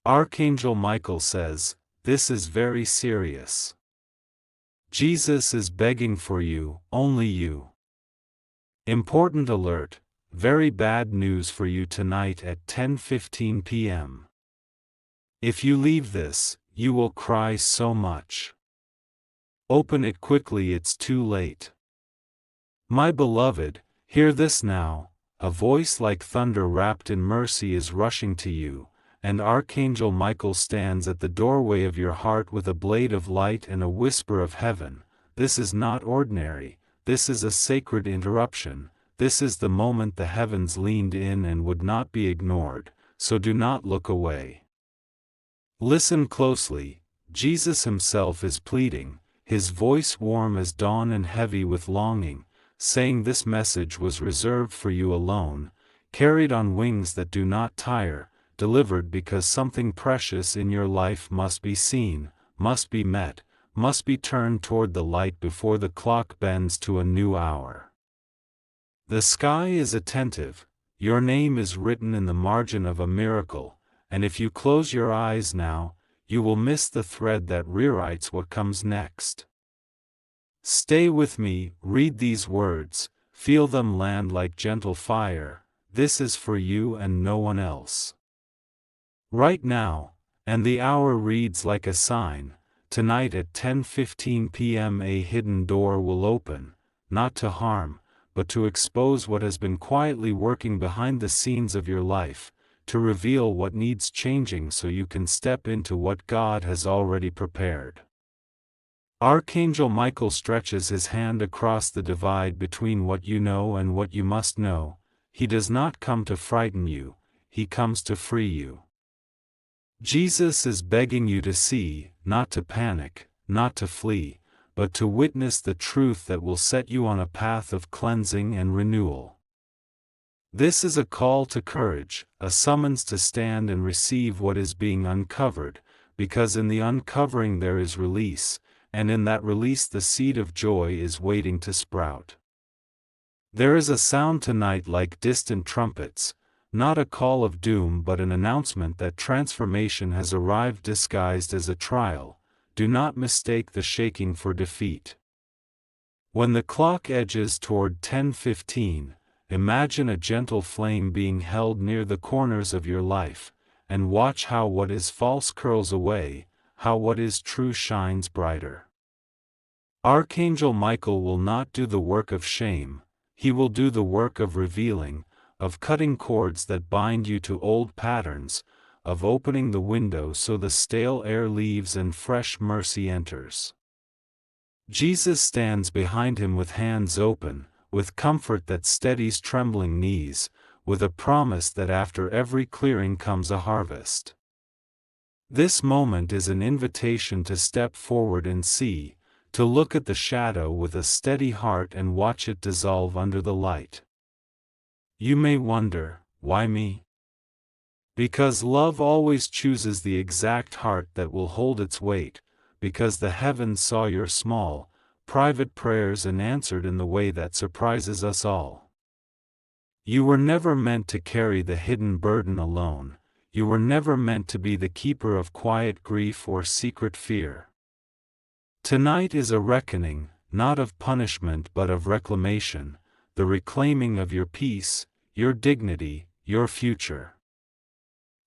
Archangel Michael says, this is very serious. Jesus is begging for you, only you. Important alert, very bad news for you tonight at 10:15 p.m. If you leave this, you will cry so much. Open it quickly, it's too late. My beloved, hear this now, a voice like thunder wrapped in mercy is rushing to you, and Archangel Michael stands at the doorway of your heart with a blade of light and a whisper of heaven. This is not ordinary, this is a sacred interruption, this is the moment the heavens leaned in and would not be ignored, so do not look away. Listen closely, Jesus himself is pleading, his voice warm as dawn and heavy with longing, saying this message was reserved for you alone, carried on wings that do not tire, delivered because something precious in your life must be seen, must be met, must be turned toward the light before the clock bends to a new hour. The sky is attentive, your name is written in the margin of a miracle, and if you close your eyes now, you will miss the thread that rewrites what comes next. Stay with me, read these words, feel them land like gentle fire, this is for you and no one else. Right now, and the hour reads like a sign, tonight at 10:15 p.m. a hidden door will open, not to harm, but to expose what has been quietly working behind the scenes of your life, to reveal what needs changing so you can step into what God has already prepared. Archangel Michael stretches his hand across the divide between what you know and what you must know. He does not come to frighten you, he comes to free you. Jesus is begging you to see, not to panic, not to flee, but to witness the truth that will set you on a path of cleansing and renewal. This is a call to courage, a summons to stand and receive what is being uncovered, because in the uncovering there is release, and in that release the seed of joy is waiting to sprout. There is a sound tonight like distant trumpets, not a call of doom but an announcement that transformation has arrived disguised as a trial. Do not mistake the shaking for defeat. When the clock edges toward 10:15, imagine a gentle flame being held near the corners of your life, and watch how what is false curls away, how what is true shines brighter. Archangel Michael will not do the work of shame, he will do the work of revealing, of cutting cords that bind you to old patterns, of opening the window so the stale air leaves and fresh mercy enters. Jesus stands behind him with hands open, with comfort that steadies trembling knees, with a promise that after every clearing comes a harvest. This moment is an invitation to step forward and see, to look at the shadow with a steady heart and watch it dissolve under the light. You may wonder, why me? Because love always chooses the exact heart that will hold its weight, because the heavens saw your small, private prayers and answered in the way that surprises us all. You were never meant to carry the hidden burden alone, you were never meant to be the keeper of quiet grief or secret fear. Tonight is a reckoning, not of punishment but of reclamation, the reclaiming of your peace, your dignity, your future.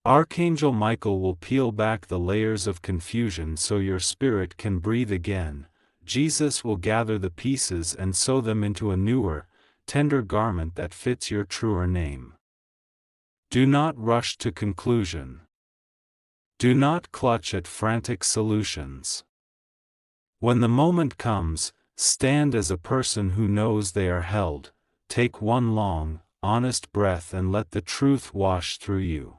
Archangel Michael will peel back the layers of confusion so your spirit can breathe again. Jesus will gather the pieces and sew them into a newer, tender garment that fits your truer name. Do not rush to conclusion. Do not clutch at frantic solutions. When the moment comes, stand as a person who knows they are held. Take one long, honest breath and let the truth wash through you.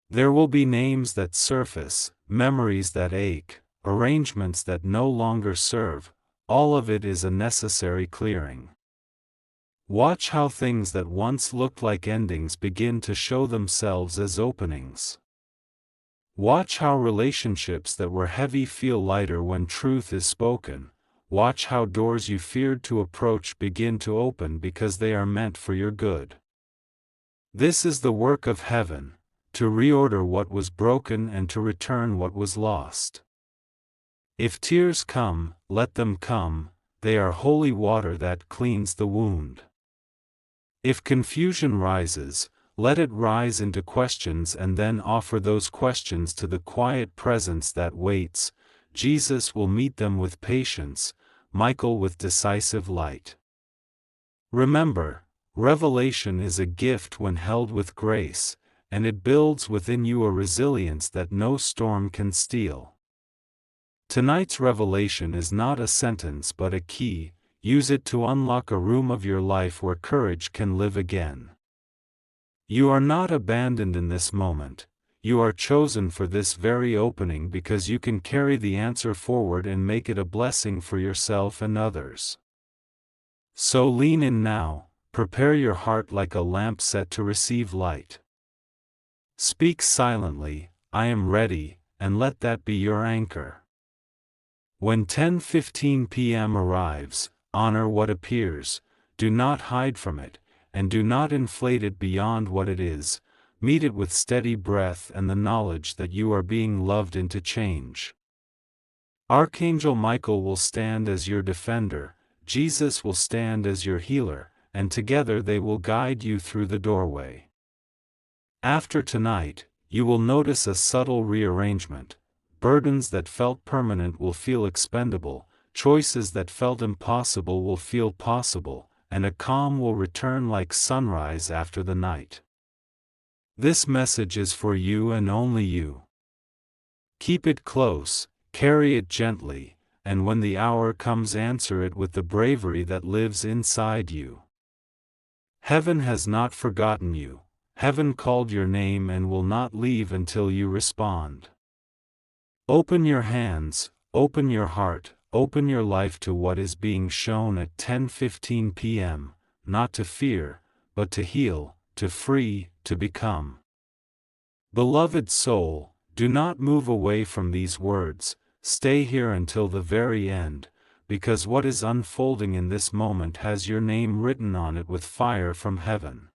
There will be names that surface, memories that ache, arrangements that no longer serve, all of it is a necessary clearing. Watch how things that once looked like endings begin to show themselves as openings. Watch how relationships that were heavy feel lighter when truth is spoken. Watch how doors you feared to approach begin to open because they are meant for your good. This is the work of heaven, to reorder what was broken and to return what was lost. If tears come, let them come, they are holy water that cleans the wound. If confusion rises, let it rise into questions and then offer those questions to the quiet presence that waits. Jesus will meet them with patience, Michael with decisive light. Remember, revelation is a gift when held with grace, and it builds within you a resilience that no storm can steal. Tonight's revelation is not a sentence but a key. Use it to unlock a room of your life where courage can live again. You are not abandoned in this moment. You are chosen for this very opening because you can carry the answer forward and make it a blessing for yourself and others. So lean in now, prepare your heart like a lamp set to receive light. Speak silently, I am ready, and let that be your anchor. When 10:15 p.m. arrives, honor what appears, do not hide from it, and do not inflate it beyond what it is. Meet it with steady breath and the knowledge that you are being loved into change. Archangel Michael will stand as your defender, Jesus will stand as your healer, and together they will guide you through the doorway. After tonight, you will notice a subtle rearrangement. Burdens that felt permanent will feel expendable, choices that felt impossible will feel possible, and a calm will return like sunrise after the night. This message is for you and only you. Keep it close, carry it gently, and when the hour comes, answer it with the bravery that lives inside you. Heaven has not forgotten you. Heaven called your name and will not leave until you respond. Open your hands, open your heart, open your life to what is being shown at 10:15 p.m., not to fear, but to heal, to free, to become. Beloved soul, do not move away from these words, stay here until the very end, because what is unfolding in this moment has your name written on it with fire from heaven.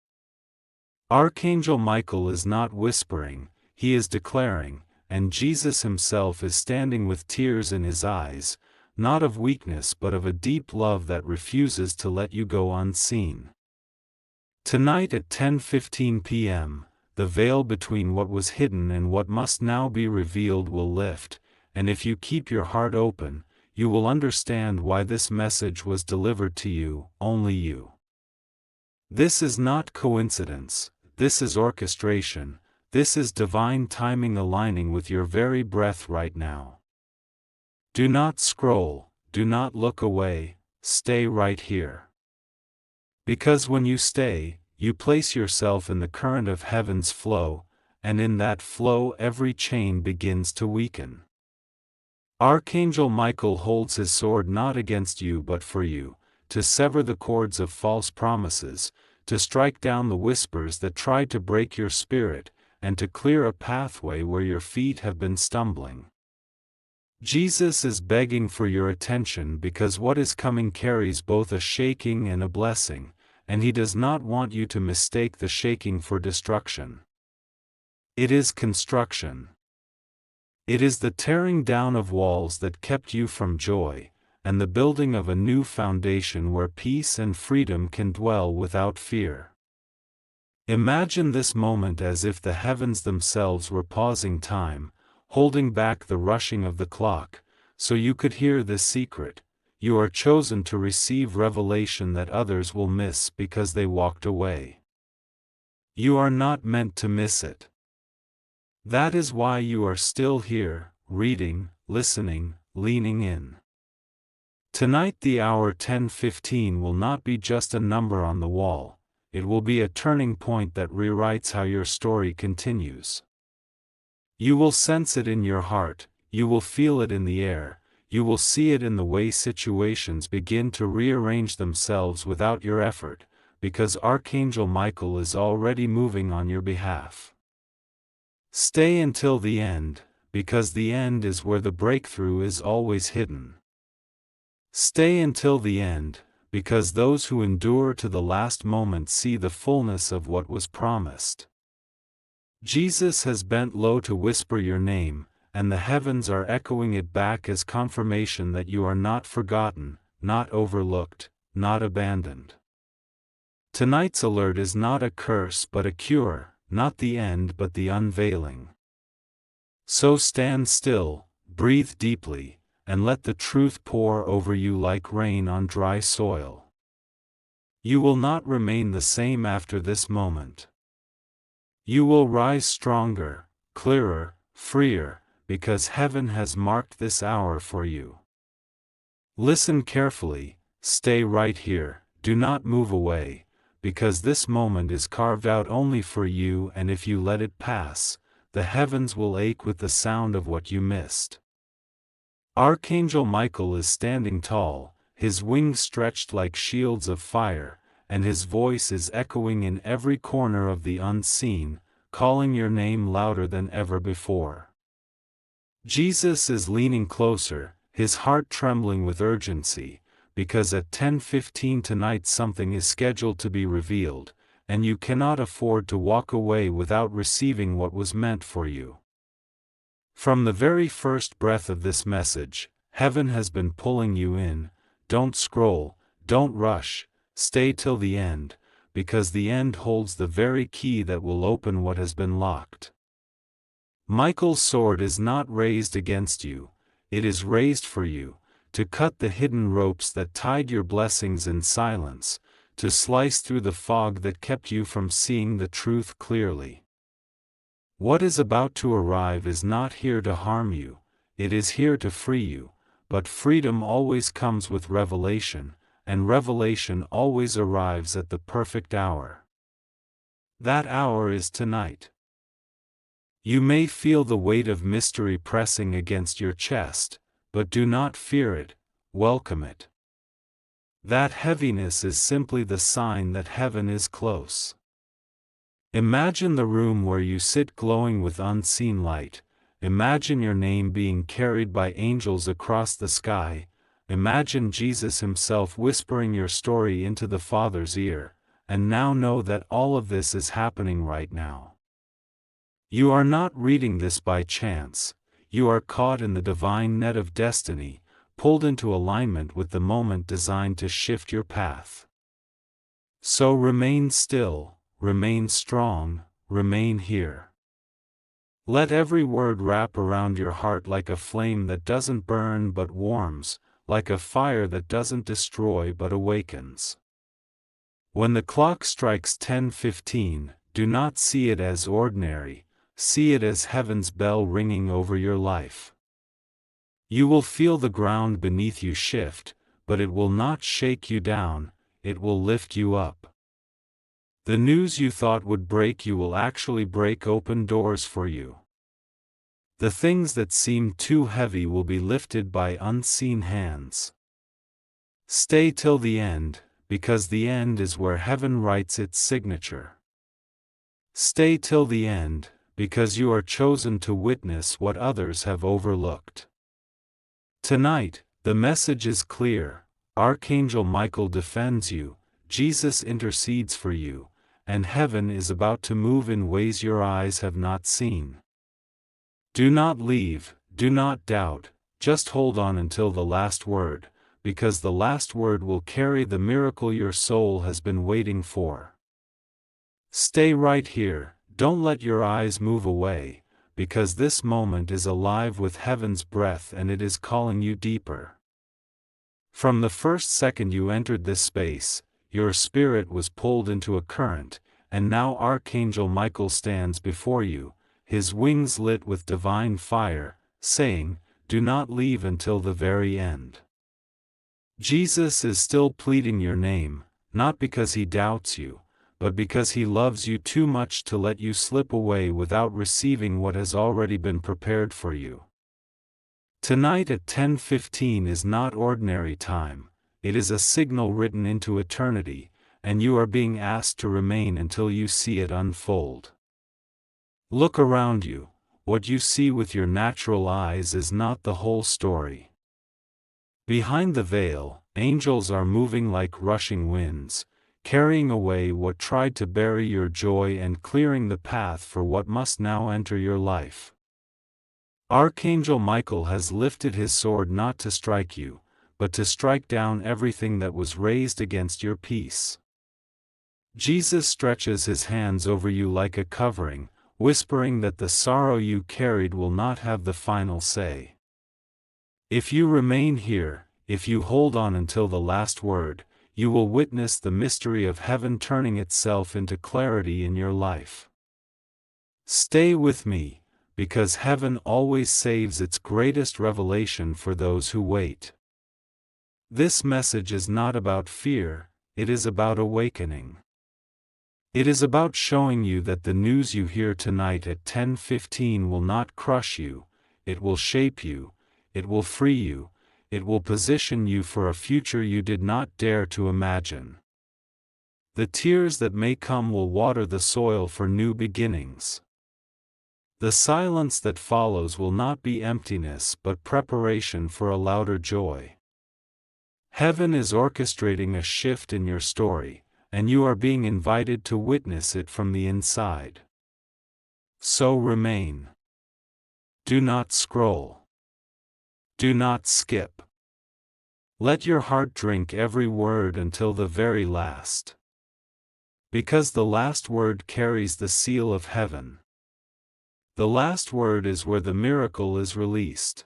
Archangel Michael is not whispering, he is declaring, and Jesus himself is standing with tears in his eyes, not of weakness but of a deep love that refuses to let you go unseen. Tonight at 10:15 p.m., the veil between what was hidden and what must now be revealed will lift, and if you keep your heart open, you will understand why this message was delivered to you, only you. This is not coincidence, this is orchestration, this is divine timing aligning with your very breath right now. Do not scroll, do not look away, stay right here. Because when you stay, you place yourself in the current of heaven's flow, and in that flow every chain begins to weaken. Archangel Michael holds his sword not against you but for you, to sever the cords of false promises, to strike down the whispers that try to break your spirit, and to clear a pathway where your feet have been stumbling. Jesus is begging for your attention because what is coming carries both a shaking and a blessing, and he does not want you to mistake the shaking for destruction. It is construction. It is the tearing down of walls that kept you from joy, and the building of a new foundation where peace and freedom can dwell without fear. Imagine this moment as if the heavens themselves were pausing time, holding back the rushing of the clock, so you could hear this secret. You are chosen to receive revelation that others will miss because they walked away. You are not meant to miss it. That is why you are still here, reading, listening, leaning in. Tonight the hour 10:15 will not be just a number on the wall, it will be a turning point that rewrites how your story continues. You will sense it in your heart, you will feel it in the air, you will see it in the way situations begin to rearrange themselves without your effort, because Archangel Michael is already moving on your behalf. Stay until the end, because the end is where the breakthrough is always hidden. Stay until the end, because those who endure to the last moment see the fullness of what was promised. Jesus has bent low to whisper your name, and the heavens are echoing it back as confirmation that you are not forgotten, not overlooked, not abandoned. Tonight's alert is not a curse but a cure, not the end but the unveiling. So stand still, breathe deeply, and let the truth pour over you like rain on dry soil. You will not remain the same after this moment. You will rise stronger, clearer, freer, because heaven has marked this hour for you. Listen carefully, stay right here, do not move away, because this moment is carved out only for you, and if you let it pass, the heavens will ache with the sound of what you missed. Archangel Michael is standing tall, his wings stretched like shields of fire, and his voice is echoing in every corner of the unseen, calling your name louder than ever before. Jesus is leaning closer, his heart trembling with urgency, because at 10:15 tonight something is scheduled to be revealed, and you cannot afford to walk away without receiving what was meant for you. From the very first breath of this message, heaven has been pulling you in. Don't scroll, don't rush, stay till the end, because the end holds the very key that will open what has been locked. Michael's sword is not raised against you, it is raised for you, to cut the hidden ropes that tied your blessings in silence, to slice through the fog that kept you from seeing the truth clearly. What is about to arrive is not here to harm you, it is here to free you, but freedom always comes with revelation, and revelation always arrives at the perfect hour. That hour is tonight. You may feel the weight of mystery pressing against your chest, but do not fear it, welcome it. That heaviness is simply the sign that heaven is close. Imagine the room where you sit glowing with unseen light, imagine your name being carried by angels across the sky, imagine Jesus himself whispering your story into the Father's ear, and now know that all of this is happening right now. You are not reading this by chance, you are caught in the divine net of destiny, pulled into alignment with the moment designed to shift your path. So remain still, remain strong, remain here. Let every word wrap around your heart like a flame that doesn't burn but warms, like a fire that doesn't destroy but awakens. When the clock strikes 10:15, do not see it as ordinary, see it as heaven's bell ringing over your life. You will feel the ground beneath you shift, but it will not shake you down, it will lift you up. The news you thought would break you will actually break open doors for you. The things that seemed too heavy will be lifted by unseen hands. Stay till the end, because the end is where heaven writes its signature. Stay till the end, because you are chosen to witness what others have overlooked. Tonight, the message is clear, Archangel Michael defends you, Jesus intercedes for you, and heaven is about to move in ways your eyes have not seen. Do not leave, do not doubt, just hold on until the last word, because the last word will carry the miracle your soul has been waiting for. Stay right here, don't let your eyes move away, because this moment is alive with heaven's breath and it is calling you deeper. From the first second you entered this space, your spirit was pulled into a current, and now Archangel Michael stands before you, his wings lit with divine fire, saying, "Do not leave until the very end." Jesus is still pleading your name, not because he doubts you, but because he loves you too much to let you slip away without receiving what has already been prepared for you. Tonight at 10:15 is not ordinary time, it is a signal written into eternity, and you are being asked to remain until you see it unfold. Look around you, what you see with your natural eyes is not the whole story. Behind the veil, angels are moving like rushing winds, carrying away what tried to bury your joy and clearing the path for what must now enter your life. Archangel Michael has lifted his sword not to strike you, but to strike down everything that was raised against your peace. Jesus stretches his hands over you like a covering, whispering that the sorrow you carried will not have the final say. If you remain here, if you hold on until the last word, you will witness the mystery of heaven turning itself into clarity in your life. Stay with me, because heaven always saves its greatest revelation for those who wait. This message is not about fear, it is about awakening. It is about showing you that the news you hear tonight at 10:15 will not crush you, it will shape you, it will free you, it will position you for a future you did not dare to imagine. The tears that may come will water the soil for new beginnings. The silence that follows will not be emptiness but preparation for a louder joy. Heaven is orchestrating a shift in your story, and you are being invited to witness it from the inside. So remain. Do not scroll. Do not skip. Let your heart drink every word until the very last. Because the last word carries the seal of heaven. The last word is where the miracle is released.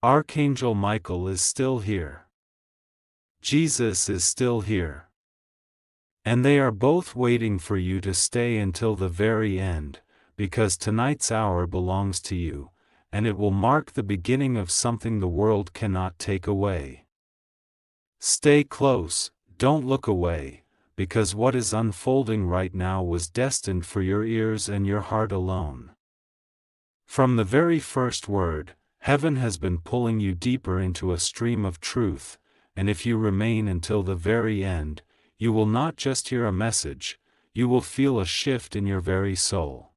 Archangel Michael is still here. Jesus is still here. And they are both waiting for you to stay until the very end, because tonight's hour belongs to you, and it will mark the beginning of something the world cannot take away. Stay close, don't look away, because what is unfolding right now was destined for your ears and your heart alone. From the very first word, heaven has been pulling you deeper into a stream of truth, and if you remain until the very end, you will not just hear a message, you will feel a shift in your very soul.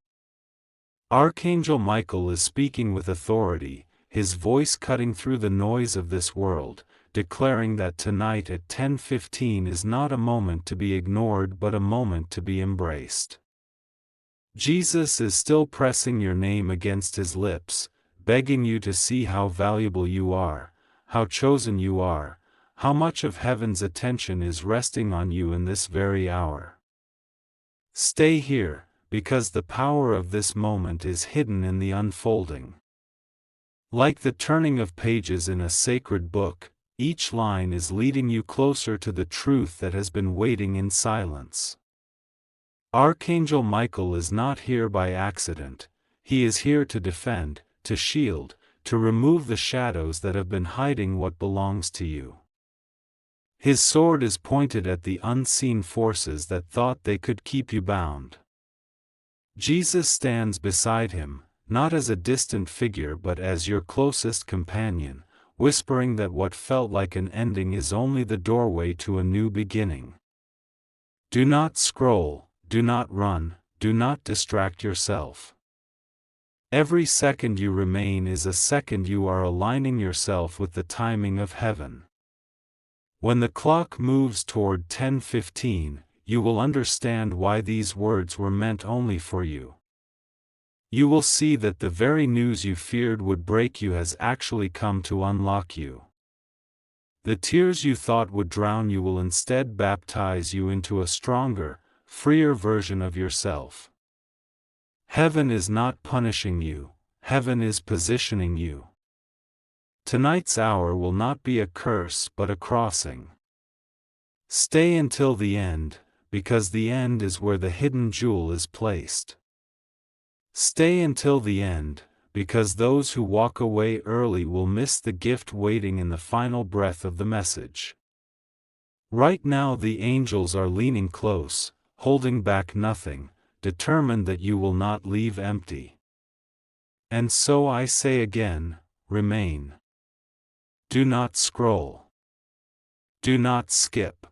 Archangel Michael is speaking with authority, his voice cutting through the noise of this world, declaring that tonight at 10:15 is not a moment to be ignored but a moment to be embraced. Jesus is still pressing your name against his lips, begging you to see how valuable you are, how chosen you are, how much of heaven's attention is resting on you in this very hour. Stay here, because the power of this moment is hidden in the unfolding. Like the turning of pages in a sacred book, each line is leading you closer to the truth that has been waiting in silence. Archangel Michael is not here by accident, he is here to defend, to shield, to remove the shadows that have been hiding what belongs to you. His sword is pointed at the unseen forces that thought they could keep you bound. Jesus stands beside him, not as a distant figure but as your closest companion, whispering that what felt like an ending is only the doorway to a new beginning. Do not scroll, do not run, do not distract yourself. Every second you remain is a second you are aligning yourself with the timing of heaven. When the clock moves toward 10:15, you will understand why these words were meant only for you. You will see that the very news you feared would break you has actually come to unlock you. The tears you thought would drown you will instead baptize you into a stronger, freer version of yourself. Heaven is not punishing you, heaven is positioning you. Tonight's hour will not be a curse but a crossing. Stay until the end, because the end is where the hidden jewel is placed. Stay until the end, because those who walk away early will miss the gift waiting in the final breath of the message. Right now the angels are leaning close, holding back nothing, determined that you will not leave empty. And so I say again, remain. Do not scroll. Do not skip.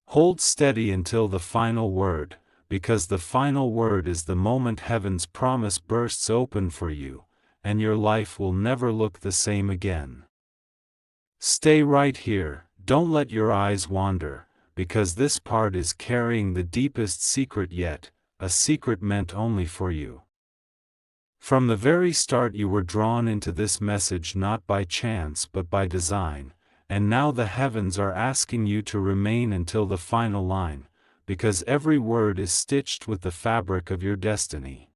Hold steady until the final word, because the final word is the moment heaven's promise bursts open for you, and your life will never look the same again. Stay right here, don't let your eyes wander, because this part is carrying the deepest secret yet, a secret meant only for you. From the very start you were drawn into this message not by chance but by design, and now the heavens are asking you to remain until the final line, because every word is stitched with the fabric of your destiny.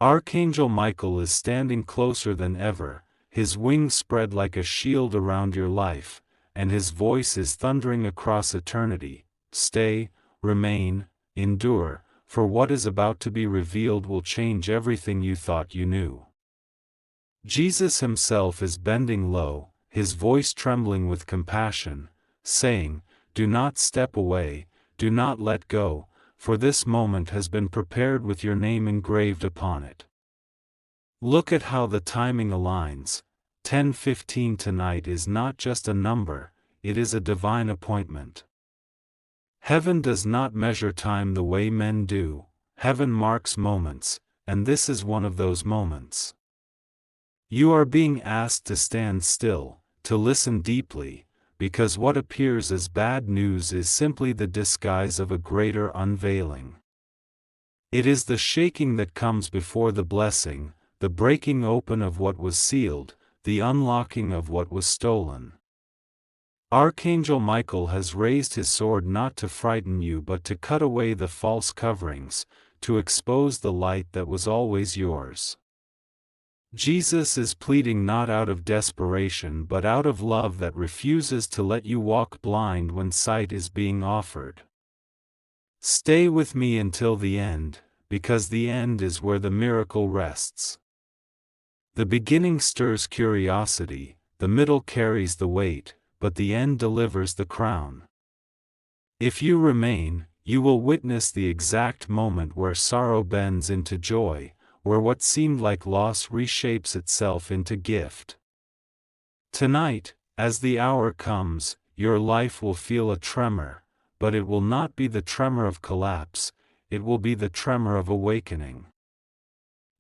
Archangel Michael is standing closer than ever, his wings spread like a shield around your life, and his voice is thundering across eternity. Stay, remain, endure, for what is about to be revealed will change everything you thought you knew. Jesus himself is bending low, his voice trembling with compassion, saying, "Do not step away, do not let go, for this moment has been prepared with your name engraved upon it." Look at how the timing aligns. 10:15 tonight is not just a number, it is a divine appointment. Heaven does not measure time the way men do, heaven marks moments, and this is one of those moments. You are being asked to stand still, to listen deeply, because what appears as bad news is simply the disguise of a greater unveiling. It is the shaking that comes before the blessing, the breaking open of what was sealed, the unlocking of what was stolen. Archangel Michael has raised his sword not to frighten you but to cut away the false coverings, to expose the light that was always yours. Jesus is pleading not out of desperation but out of love that refuses to let you walk blind when sight is being offered. Stay with me until the end, because the end is where the miracle rests. The beginning stirs curiosity, the middle carries the weight, but the end delivers the crown. If you remain, you will witness the exact moment where sorrow bends into joy, where what seemed like loss reshapes itself into gift. Tonight, as the hour comes, your life will feel a tremor, but it will not be the tremor of collapse, it will be the tremor of awakening.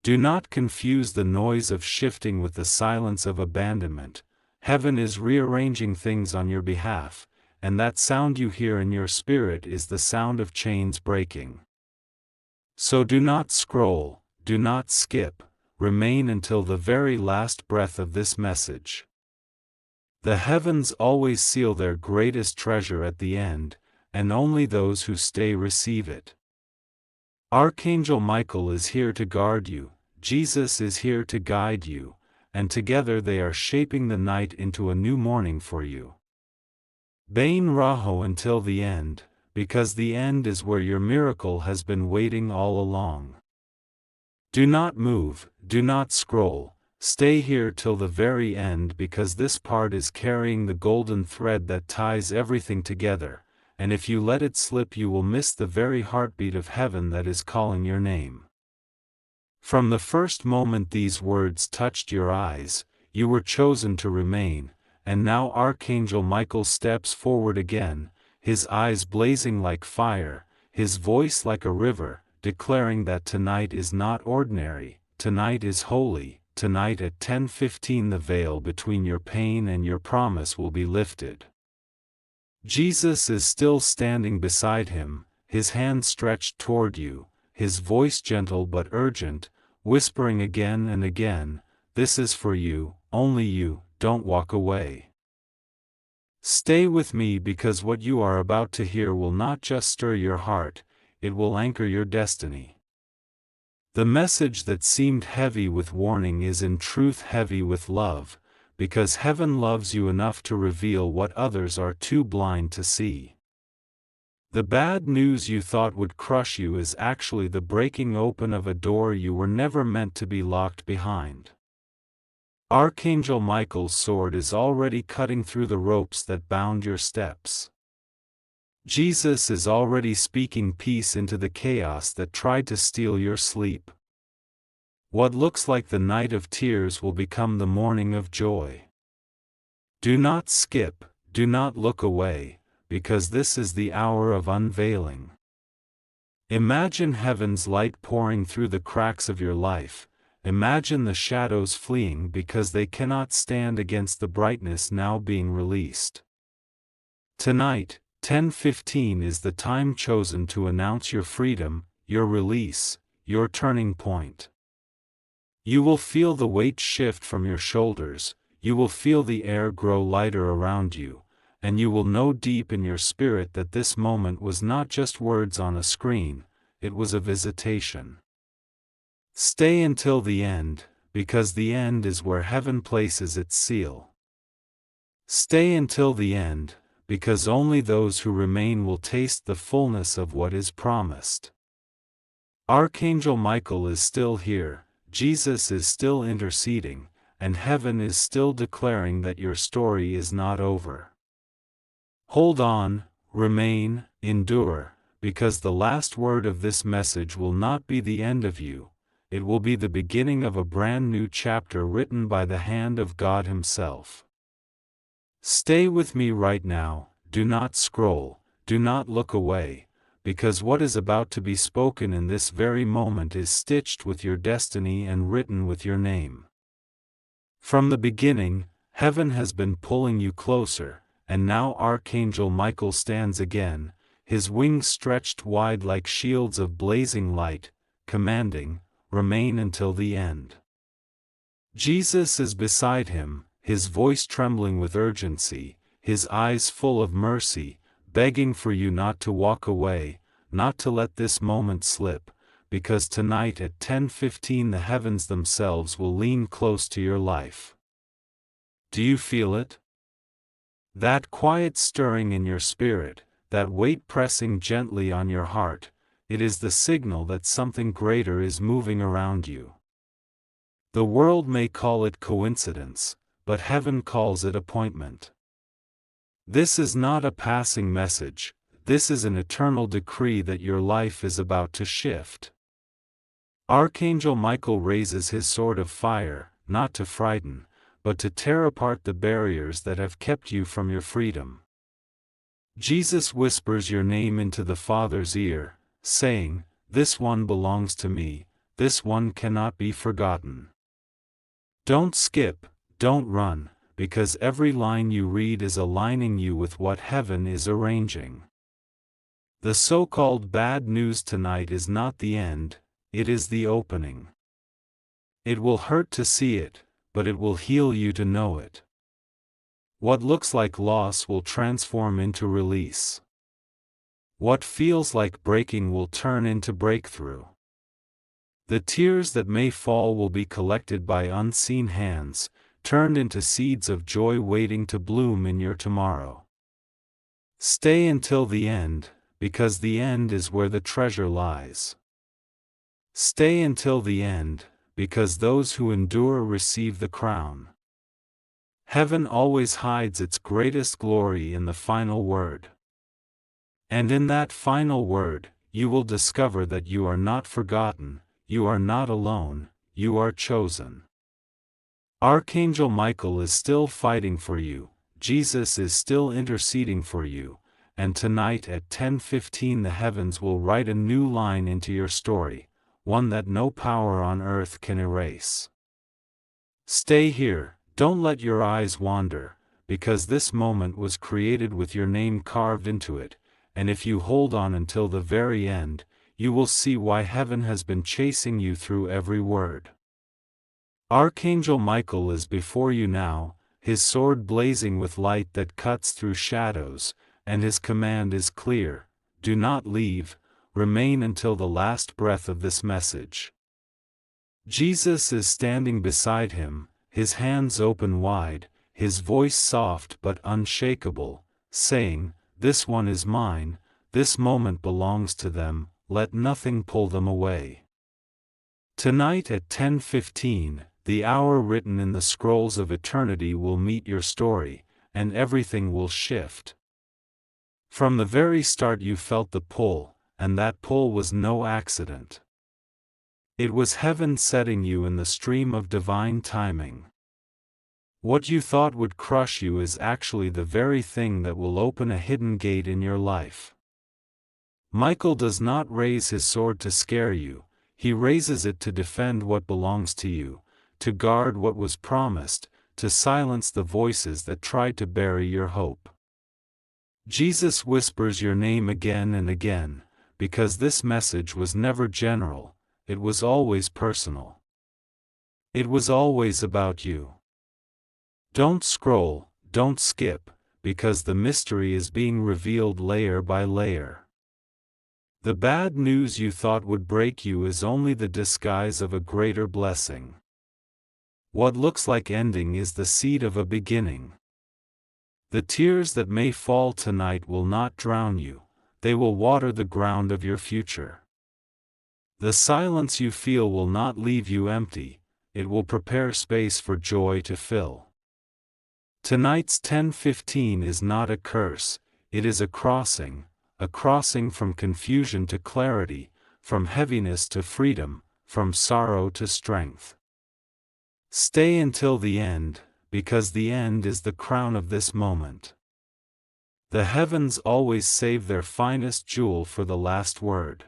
Do not confuse the noise of shifting with the silence of abandonment. Heaven is rearranging things on your behalf, and that sound you hear in your spirit is the sound of chains breaking. So do not scroll, do not skip, remain until the very last breath of this message. The heavens always seal their greatest treasure at the end, and only those who stay receive it. Archangel Michael is here to guard you, Jesus is here to guide you, and together they are shaping the night into a new morning for you. Bain Raho until the end, because the end is where your miracle has been waiting all along. Do not move, do not scroll, stay here till the very end because this part is carrying the golden thread that ties everything together, and if you let it slip you will miss the very heartbeat of heaven that is calling your name. From the first moment these words touched your eyes, you were chosen to remain, and now Archangel Michael steps forward again, his eyes blazing like fire, his voice like a river, declaring that tonight is not ordinary, tonight is holy, tonight at 10:15 the veil between your pain and your promise will be lifted. Jesus is still standing beside him, his hand stretched toward you, his voice gentle but urgent, whispering again and again, "This is for you, only you, don't walk away. Stay with me because what you are about to hear will not just stir your heart, it will anchor your destiny." The message that seemed heavy with warning is in truth heavy with love, because heaven loves you enough to reveal what others are too blind to see. The bad news you thought would crush you is actually the breaking open of a door you were never meant to be locked behind. Archangel Michael's sword is already cutting through the ropes that bound your steps. Jesus is already speaking peace into the chaos that tried to steal your sleep. What looks like the night of tears will become the morning of joy. Do not skip, do not look away, because this is the hour of unveiling. Imagine heaven's light pouring through the cracks of your life, imagine the shadows fleeing because they cannot stand against the brightness now being released. Tonight 10:15 is the time chosen to announce your freedom, your release, your turning point. You will feel the weight shift from your shoulders, you will feel the air grow lighter around you, and you will know deep in your spirit that this moment was not just words on a screen, it was a visitation. Stay until the end, because the end is where heaven places its seal. Stay until the end, because only those who remain will taste the fullness of what is promised. Archangel Michael is still here, Jesus is still interceding, and heaven is still declaring that your story is not over. Hold on, remain, endure, because the last word of this message will not be the end of you, it will be the beginning of a brand new chapter written by the hand of God Himself. Stay with me right now, do not scroll, do not look away, because what is about to be spoken in this very moment is stitched with your destiny and written with your name. From the beginning, heaven has been pulling you closer, and now Archangel Michael stands again, his wings stretched wide like shields of blazing light, commanding, "Remain until the end." Jesus is beside him, his voice trembling with urgency, his eyes full of mercy, begging for you not to walk away, not to let this moment slip, because tonight at 10:15 the heavens themselves will lean close to your life. Do you feel it? That quiet stirring in your spirit, that weight pressing gently on your heart, it is the signal that something greater is moving around you. The world may call it coincidence, but heaven calls it appointment. This is not a passing message, this is an eternal decree that your life is about to shift. Archangel Michael raises his sword of fire, not to frighten, but to tear apart the barriers that have kept you from your freedom. Jesus whispers your name into the Father's ear, saying, "This one belongs to me, this one cannot be forgotten." Don't skip, don't run, because every line you read is aligning you with what heaven is arranging. The so-called bad news tonight is not the end, it is the opening. It will hurt to see it, but it will heal you to know it. What looks like loss will transform into release. What feels like breaking will turn into breakthrough. The tears that may fall will be collected by unseen hands, turned into seeds of joy waiting to bloom in your tomorrow. Stay until the end, because the end is where the treasure lies. Stay until the end, because those who endure receive the crown. Heaven always hides its greatest glory in the final word. And in that final word, you will discover that you are not forgotten, you are not alone, you are chosen. Archangel Michael is still fighting for you, Jesus is still interceding for you, and tonight at 10:15 the heavens will write a new line into your story, one that no power on earth can erase. Stay here, don't let your eyes wander, because this moment was created with your name carved into it, and if you hold on until the very end, you will see why heaven has been chasing you through every word. Archangel Michael is before you now, his sword blazing with light that cuts through shadows, and his command is clear: do not leave, remain until the last breath of this message. Jesus is standing beside him, his hands open wide, his voice soft but unshakable, saying, "This one is mine, this moment belongs to them, let nothing pull them away." Tonight at 10:15, the hour written in the scrolls of eternity will meet your story, and everything will shift. From the very start you felt the pull, and that pull was no accident. It was heaven setting you in the stream of divine timing. What you thought would crush you is actually the very thing that will open a hidden gate in your life. Michael does not raise his sword to scare you, he raises it to defend what belongs to you, to guard what was promised, to silence the voices that tried to bury your hope. Jesus whispers your name again and again, because this message was never general, it was always personal. It was always about you. Don't scroll, don't skip, because the mystery is being revealed layer by layer. The bad news you thought would break you is only the disguise of a greater blessing. What looks like ending is the seed of a beginning. The tears that may fall tonight will not drown you, they will water the ground of your future. The silence you feel will not leave you empty, it will prepare space for joy to fill. Tonight's 10:15 is not a curse, it is a crossing from confusion to clarity, from heaviness to freedom, from sorrow to strength. Stay until the end, because the end is the crown of this moment. The heavens always save their finest jewel for the last word.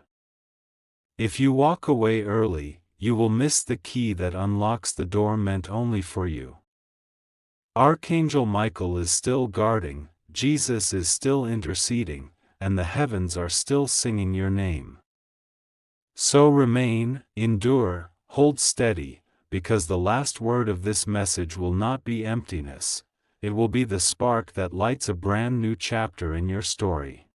If you walk away early, you will miss the key that unlocks the door meant only for you. Archangel Michael is still guarding, Jesus is still interceding, and the heavens are still singing your name. So remain, endure, hold steady, because the last word of this message will not be emptiness, it will be the spark that lights a brand new chapter in your story.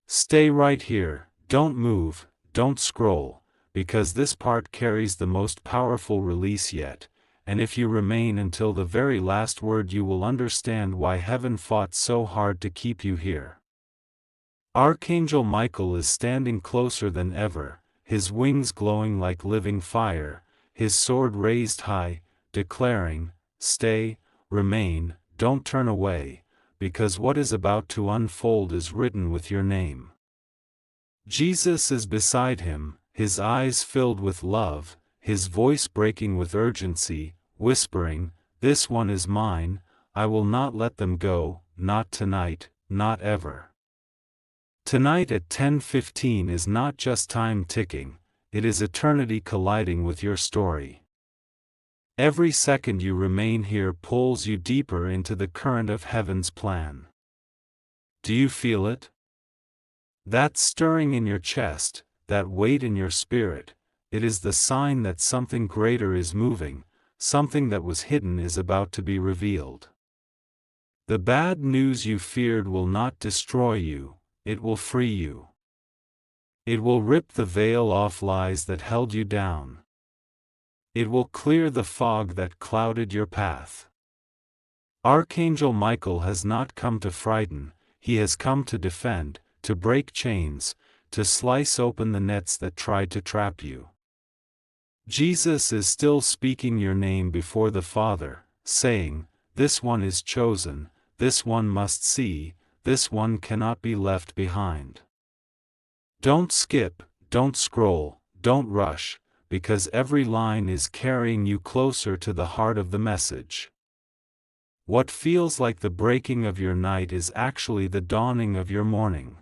Stay right here, don't move, don't scroll, because this part carries the most powerful release yet, and if you remain until the very last word you will understand why heaven fought so hard to keep you here. Archangel Michael is standing closer than ever, his wings glowing like living fire, his sword raised high, declaring, "Stay, remain, don't turn away, because what is about to unfold is written with your name." Jesus is beside him, his eyes filled with love, his voice breaking with urgency, whispering, "This one is mine, I will not let them go, not tonight, not ever." Tonight at 10:15 is not just time ticking, it is eternity colliding with your story. Every second you remain here pulls you deeper into the current of heaven's plan. Do you feel it? That stirring in your chest, that weight in your spirit, it is the sign that something greater is moving, something that was hidden is about to be revealed. The bad news you feared will not destroy you, it will free you. It will rip the veil off lies that held you down. It will clear the fog that clouded your path. Archangel Michael has not come to frighten, he has come to defend, to break chains, to slice open the nets that tried to trap you. Jesus is still speaking your name before the Father, saying, "This one is chosen, this one must see, this one cannot be left behind." Don't skip, don't scroll, don't rush, because every line is carrying you closer to the heart of the message. What feels like the breaking of your night is actually the dawning of your morning.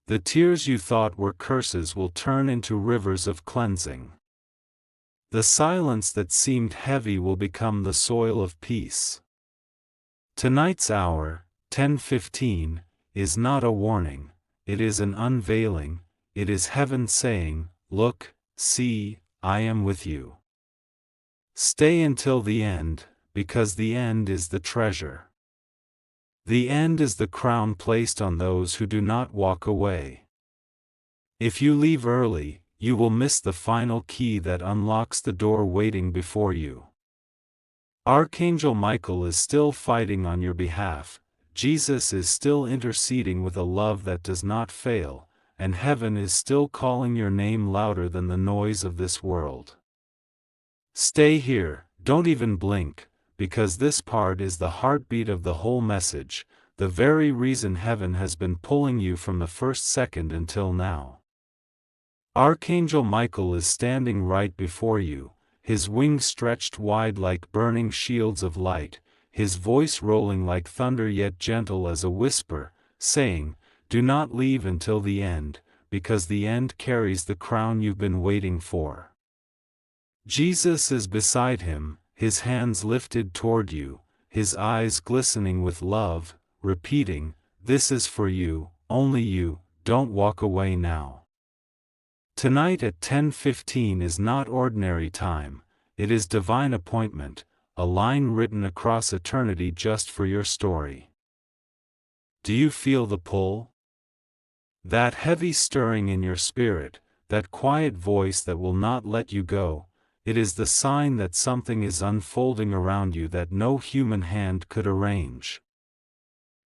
The tears you thought were curses will turn into rivers of cleansing. The silence that seemed heavy will become the soil of peace. Tonight's hour, 10:15, is not a warning, it is an unveiling, it is heaven saying, "Look, see, I am with you." Stay until the end, because the end is the treasure. The end is the crown placed on those who do not walk away. If you leave early, you will miss the final key that unlocks the door waiting before you. Archangel Michael is still fighting on your behalf, Jesus is still interceding with a love that does not fail, and heaven is still calling your name louder than the noise of this world. Stay here, don't even blink, because this part is the heartbeat of the whole message, the very reason heaven has been pulling you from the first second until now. Archangel Michael is standing right before you, his wings stretched wide like burning shields of light, his voice rolling like thunder yet gentle as a whisper, saying, "Do not leave until the end, because the end carries the crown you've been waiting for." Jesus is beside him, his hands lifted toward you, his eyes glistening with love, repeating, this is for you, only you, don't walk away now. Tonight at 10:15 is not ordinary time, it is divine appointment, a line written across eternity just for your story. Do you feel the pull? That heavy stirring in your spirit, that quiet voice that will not let you go, it is the sign that something is unfolding around you that no human hand could arrange.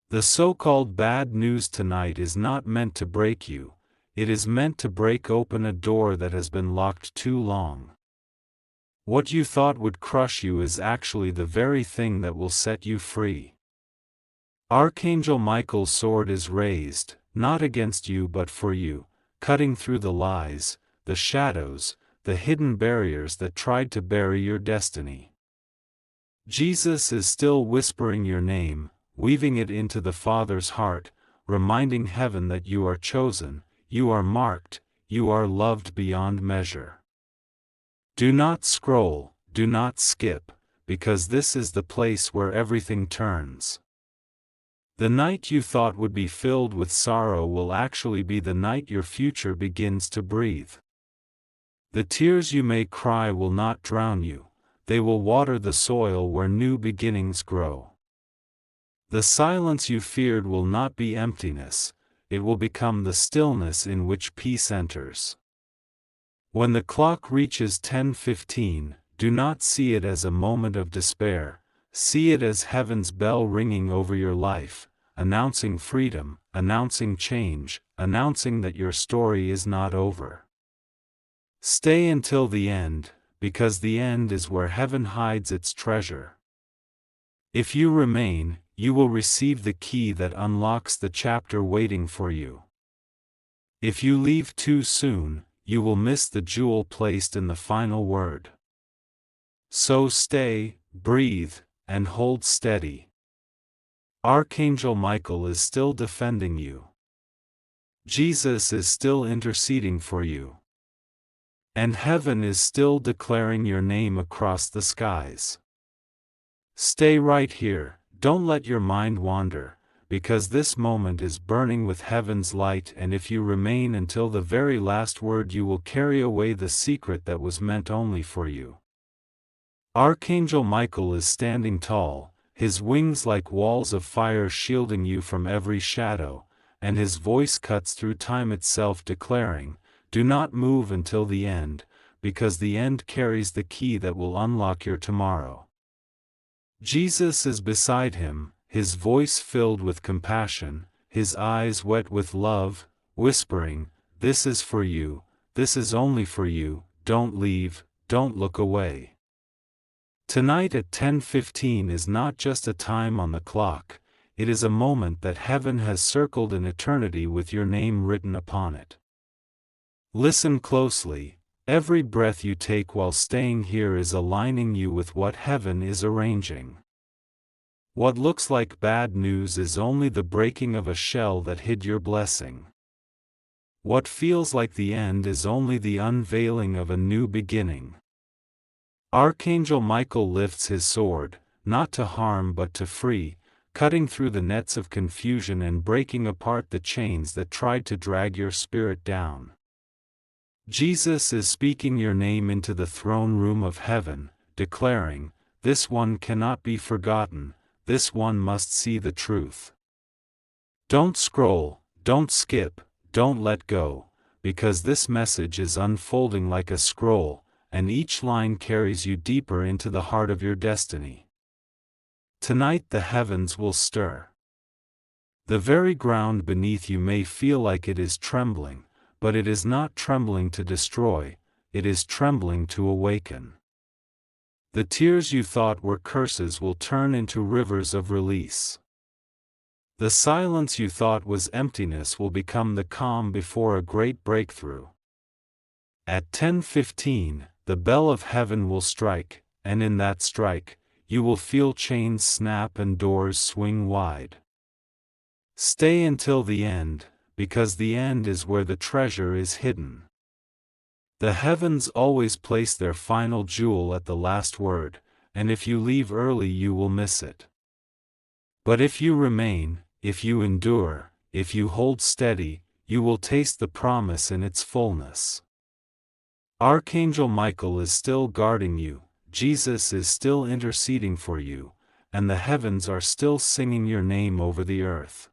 The so-called bad news tonight is not meant to break you, it is meant to break open a door that has been locked too long. What you thought would crush you is actually the very thing that will set you free. Archangel Michael's sword is raised, not against you but for you, cutting through the lies, the shadows, the hidden barriers that tried to bury your destiny. Jesus is still whispering your name, weaving it into the Father's heart, reminding heaven that you are chosen, you are marked, you are loved beyond measure. Do not scroll, do not skip, because this is the place where everything turns. The night you thought would be filled with sorrow will actually be the night your future begins to breathe. The tears you may cry will not drown you, they will water the soil where new beginnings grow. The silence you feared will not be emptiness, it will become the stillness in which peace enters. When the clock reaches 10:15, do not see it as a moment of despair, see it as heaven's bell ringing over your life, announcing freedom, announcing change, announcing that your story is not over. Stay until the end, because the end is where heaven hides its treasure. If you remain, you will receive the key that unlocks the chapter waiting for you. If you leave too soon, you will miss the jewel placed in the final word. So stay, breathe, and hold steady. Archangel Michael is still defending you. Jesus is still interceding for you. And heaven is still declaring your name across the skies. Stay right here, don't let your mind wander, because this moment is burning with heaven's light, and if you remain until the very last word you will carry away the secret that was meant only for you. Archangel Michael is standing tall, his wings like walls of fire shielding you from every shadow, and his voice cuts through time itself declaring, do not move until the end, because the end carries the key that will unlock your tomorrow. Jesus is beside him, his voice filled with compassion, his eyes wet with love, whispering, this is for you, this is only for you, don't leave, don't look away. Tonight at 10:15 is not just a time on the clock, it is a moment that heaven has circled in eternity with your name written upon it. Listen closely, every breath you take while staying here is aligning you with what heaven is arranging. What looks like bad news is only the breaking of a shell that hid your blessing. What feels like the end is only the unveiling of a new beginning. Archangel Michael lifts his sword, not to harm but to free, cutting through the nets of confusion and breaking apart the chains that tried to drag your spirit down. Jesus is speaking your name into the throne room of heaven, declaring, this one cannot be forgotten, this one must see the truth. Don't scroll, don't skip, don't let go, because this message is unfolding like a scroll, and each line carries you deeper into the heart of your destiny. Tonight the heavens will stir. The very ground beneath you may feel like it is trembling, but it is not trembling to destroy, it is trembling to awaken. The tears you thought were curses will turn into rivers of release. The silence you thought was emptiness will become the calm before a great breakthrough. At 10:15, the bell of heaven will strike, and in that strike, you will feel chains snap and doors swing wide. Stay until the end, because the end is where the treasure is hidden. The heavens always place their final jewel at the last word, and if you leave early you will miss it. But if you remain, if you endure, if you hold steady, you will taste the promise in its fullness. Archangel Michael is still guarding you, Jesus is still interceding for you, and the heavens are still singing your name over the earth.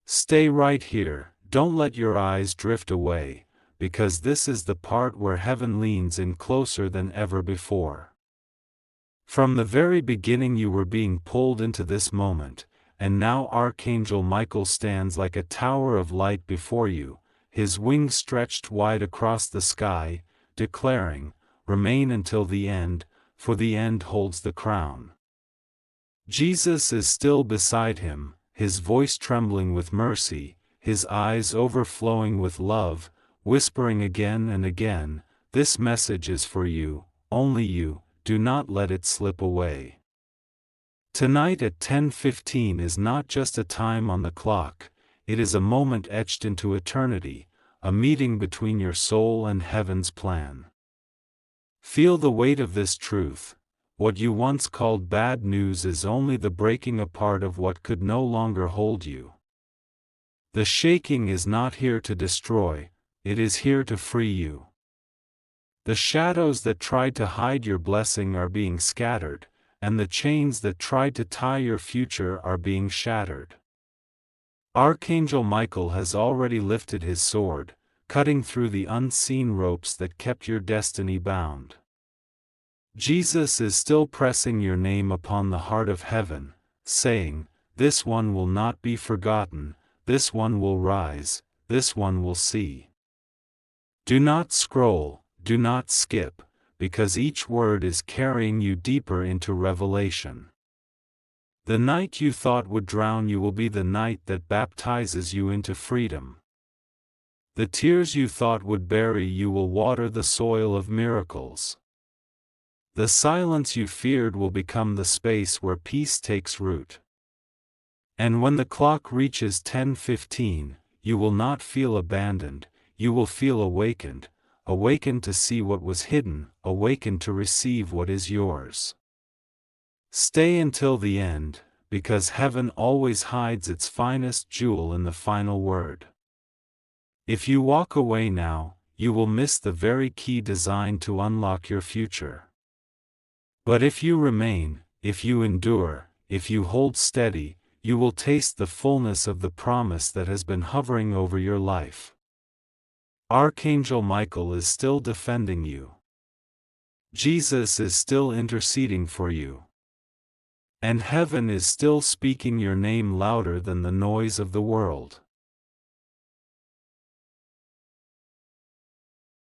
Stay right here, don't let your eyes drift away, because this is the part where heaven leans in closer than ever before. From the very beginning you were being pulled into this moment, and now Archangel Michael stands like a tower of light before you, his wings stretched wide across the sky, declaring, "Remain until the end, for the end holds the crown." Jesus is still beside him, his voice trembling with mercy, his eyes overflowing with love, whispering again and again, "This message is for you, only you, do not let it slip away." Tonight at 10:15 is not just a time on the clock, it is a moment etched into eternity, a meeting between your soul and heaven's plan. Feel the weight of this truth. What you once called bad news is only the breaking apart of what could no longer hold you. The shaking is not here to destroy, it is here to free you. The shadows that tried to hide your blessing are being scattered, and the chains that tried to tie your future are being shattered. Archangel Michael has already lifted his sword, cutting through the unseen ropes that kept your destiny bound. Jesus is still pressing your name upon the heart of heaven, saying, "This one will not be forgotten, this one will rise, this one will see." Do not scroll, do not skip, because each word is carrying you deeper into revelation. The night you thought would drown you will be the night that baptizes you into freedom. The tears you thought would bury you will water the soil of miracles. The silence you feared will become the space where peace takes root. And when the clock reaches 10:15, you will not feel abandoned, you will feel awakened, awakened to see what was hidden, awakened to receive what is yours. Stay until the end, because heaven always hides its finest jewel in the final word. If you walk away now, you will miss the very key designed to unlock your future. But if you remain, if you endure, if you hold steady, you will taste the fullness of the promise that has been hovering over your life. Archangel Michael is still defending you. Jesus is still interceding for you. And heaven is still speaking your name louder than the noise of the world.